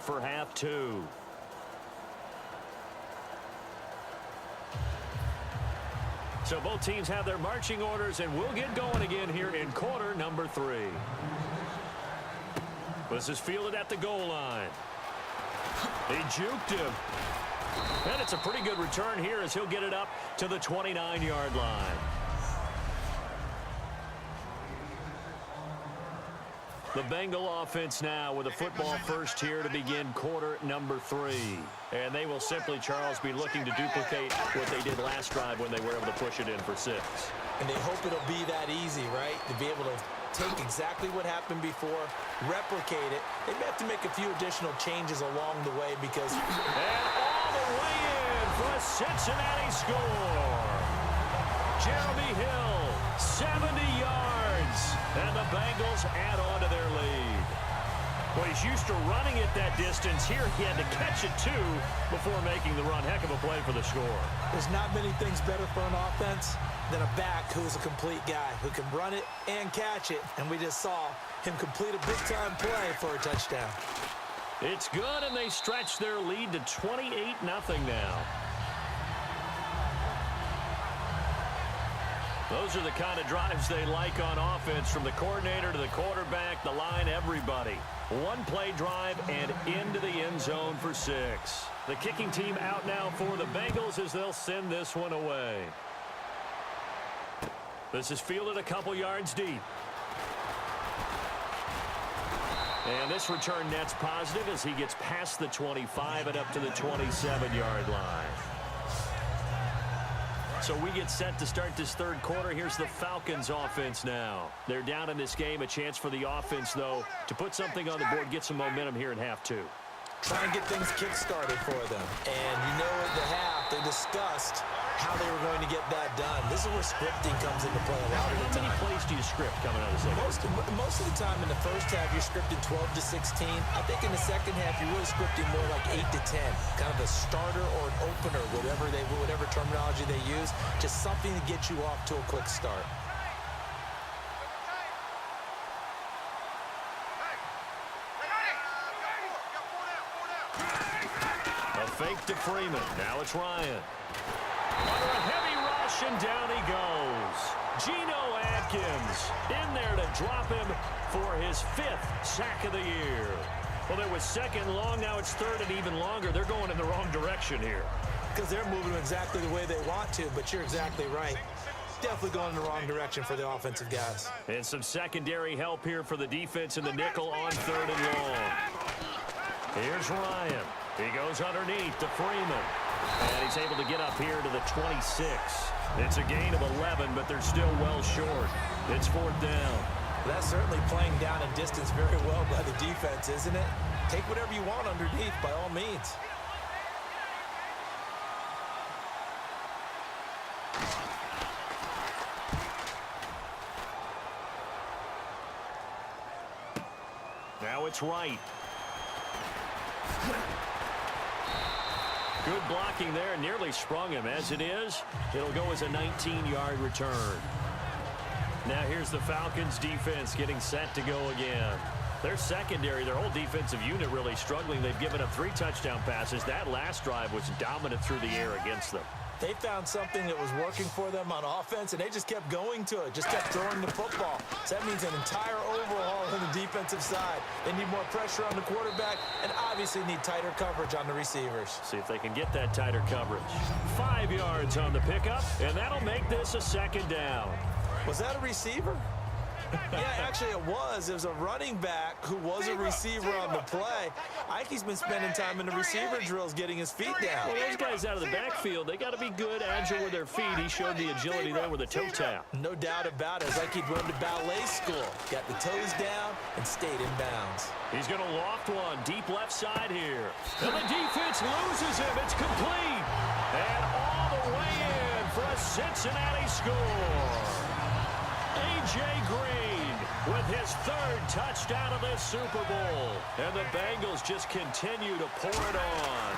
for half two. So both teams have their marching orders, and we'll get going again here in quarter number 3. This is fielded at the goal line. He juked him. And it's a pretty good return here as he'll get it up to the 29-yard line. The Bengal offense now with a football first here to begin quarter number 3. And they will simply, Charles, be looking to duplicate what they did last drive when they were able to push it in for 6. And they hope it'll be that easy, right? To be able to take exactly what happened before, replicate it. They may have to make a few additional changes along the way because... And all the way in for a Cincinnati score. Jeremy Hill, 70 yards. And the Bengals add on to their lead. Well, he's used to running it that distance. Here he had to catch it, too, before making the run. Heck of a play for the score. There's not many things better for an offense than a back who's a complete guy who can run it and catch it. And we just saw him complete a big-time play for a touchdown. It's good, and they stretch their lead to 28-0 now. Those are the kind of drives they like on offense, from the coordinator to the quarterback, the line, everybody. One-play drive and into the end zone for 6. The kicking team out now for the Bengals as they'll send this one away. This is fielded a couple yards deep. And this return net's positive as he gets past the 25 and up to the 27-yard line. So we get set to start this third quarter. Here's the Falcons offense now. They're down in this game. A chance for the offense, though, to put something on the board, get some momentum here in half 2. Try and get things kick-started for them. And you know at the half, they discussed how they were going to get that done. This is where scripting comes into play a lot of the time. How many plays do you script coming out of the second? Most of the time in the first half, you're scripting 12 to 16. I think in the second half, you're really scripting more like 8 to 10. Kind of a starter or an opener, whatever terminology they use. Just something to get you off to a quick start. A fake to Freeman. Now it's Ryan. Under a heavy rush, and down he goes. Geno Atkins in there to drop him for his 5th sack of the year. Well, there was second and long. Now it's third and even longer. They're going in the wrong direction here. Because they're moving exactly the way they want to, but you're exactly right. Definitely going in the wrong direction for the offensive guys. And some secondary help here for the defense in the nickel on third and long. Here's Ryan. He goes underneath to Freeman. And he's able to get up here to the 26. It's a gain of 11, but they're still well short. It's 4th down. That's certainly playing down a distance very well by the defense, isn't it? Take whatever you want underneath by all means. Now it's Wright. Good blocking there, nearly sprung him. As it is, it'll go as a 19-yard return. Now here's the Falcons defense getting set to go again. Their secondary, their whole defensive unit really struggling. They've given up 3 touchdown passes. That last drive was dominant through the air against them. They found something that was working for them on offense, and they just kept going to it, just kept throwing the football. So that means an entire overhaul on the defensive side. They need more pressure on the quarterback and obviously need tighter coverage on the receivers. See if they can get that tighter coverage. 5 yards on the pickup, and that'll make this a second down. Was that a receiver? Yeah, actually it was. It was a running back who was a receiver on the play. I think he's been spending time in the receiver drills getting his feet down. Well, those guys out of the backfield, they got to be good, agile with their feet. He showed the agility there with a toe tap. No doubt about it. It's like he'd run to ballet school. Got the toes down and stayed in bounds. He's going to loft one deep left side here. And the defense loses him. It's complete. And all the way in for a Cincinnati score. A.J. Green with his 3rd touchdown of this Super Bowl. And the Bengals just continue to pour it on.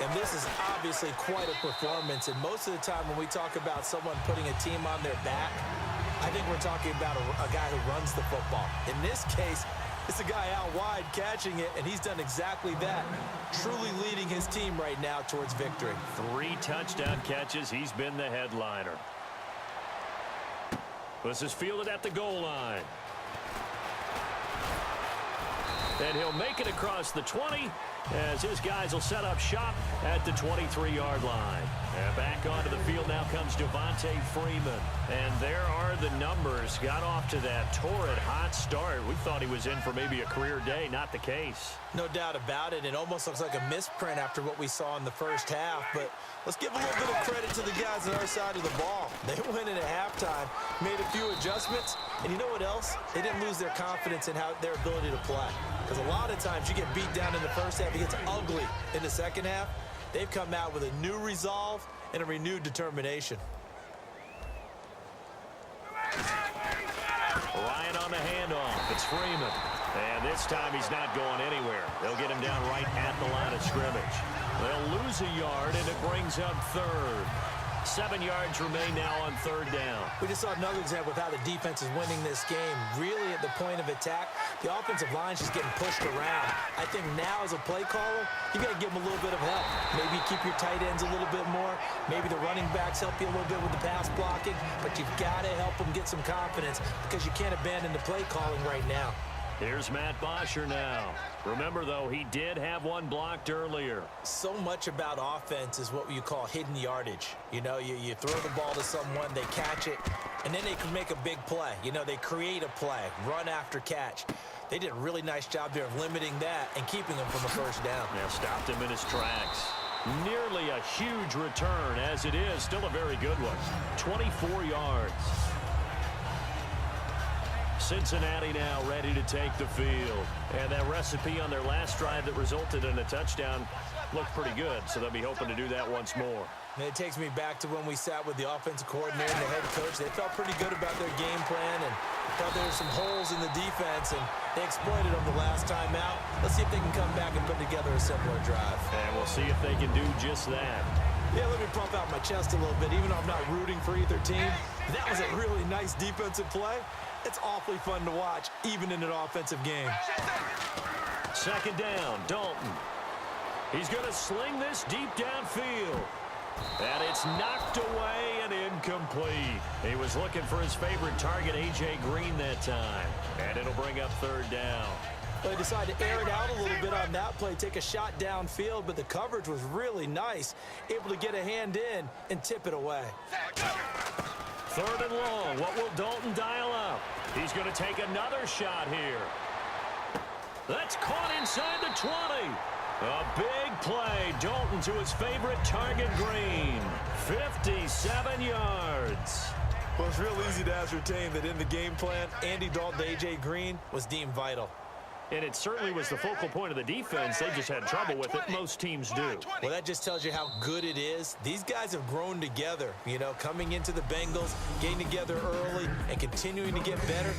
And this is obviously quite a performance. And most of the time when we talk about someone putting a team on their back, I think we're talking about a guy who runs the football. In this case, It's a guy out wide catching it, and he's done exactly that, truly leading his team right now towards victory. 3 touchdown catches. He's been the headliner. This is fielded at the goal line. And he'll make it across the 20 as his guys will set up shop at the 23-yard line. And back onto the field now comes Devontae Freeman. And there are the numbers. Got off to that torrid hot start. We thought he was in for maybe a career day. Not the case. No doubt about it. It almost looks like a misprint after what we saw in the first half. But let's give a little bit of credit to the guys on our side of the ball. They went in at halftime, made a few adjustments, and you know what else? They didn't lose their confidence in their ability to play. Because a lot of times you get beat down in the first half, it gets ugly in the second half. They've come out with a new resolve and a renewed determination. Ryan on the handoff. It's Freeman. And this time he's not going anywhere. They'll get him down right at the line of scrimmage. They'll lose a yard, and it brings up third. 7 yards remain now on third down. We just saw another example of how the defense is winning this game. Really at the point of attack, the offensive line's just getting pushed around. I think now as a play caller, you got to give them a little bit of help. Maybe keep your tight ends a little bit more. Maybe the running backs help you a little bit with the pass blocking. But you've got to help them get some confidence because you can't abandon the play calling right now. Here's Matt Bosher now. Remember, though, he did have one blocked earlier. So much about offense is what you call hidden yardage. You know, you throw the ball to someone, they catch it, and then they can make a big play. You know, they create a play, run after catch. They did a really nice job there of limiting that and keeping him from a first down. Yeah, stopped him in his tracks. Nearly a huge return, as it is. Still a very good one. 24 yards. Cincinnati now ready to take the field. And that recipe on their last drive that resulted in a touchdown looked pretty good, so they'll be hoping to do that once more. And it takes me back to when we sat with the offensive coordinator and the head coach. They felt pretty good about their game plan and thought there were some holes in the defense, and they exploited them the last time out. Let's see if they can come back and put together a similar drive. And we'll see if they can do just that. Yeah, let me pump out my chest a little bit. Even though I'm not rooting for either team, that was a really nice defensive play. It's awfully fun to watch, even in an offensive game. Second down, Dalton. He's going to sling this deep downfield. And it's knocked away and incomplete. He was looking for his favorite target, A.J. Green, that time. And it'll bring up third down. They decided to air it out a little bit on that play, take a shot downfield, but the coverage was really nice. Able to get a hand in and tip it away. Third and long. What will Dalton dial up? He's going to take another shot here. That's caught inside the 20. A big play. Dalton to his favorite target, Green. 57 yards. Well, it's real easy to ascertain that in the game plan, Andy Dalton to A.J. Green was deemed vital. And it certainly was the focal point of the defense. They just had trouble with it. Most teams do. Well, that just tells you how good it is. These guys have grown together, you know, coming into the Bengals, getting together early, and continuing to get better.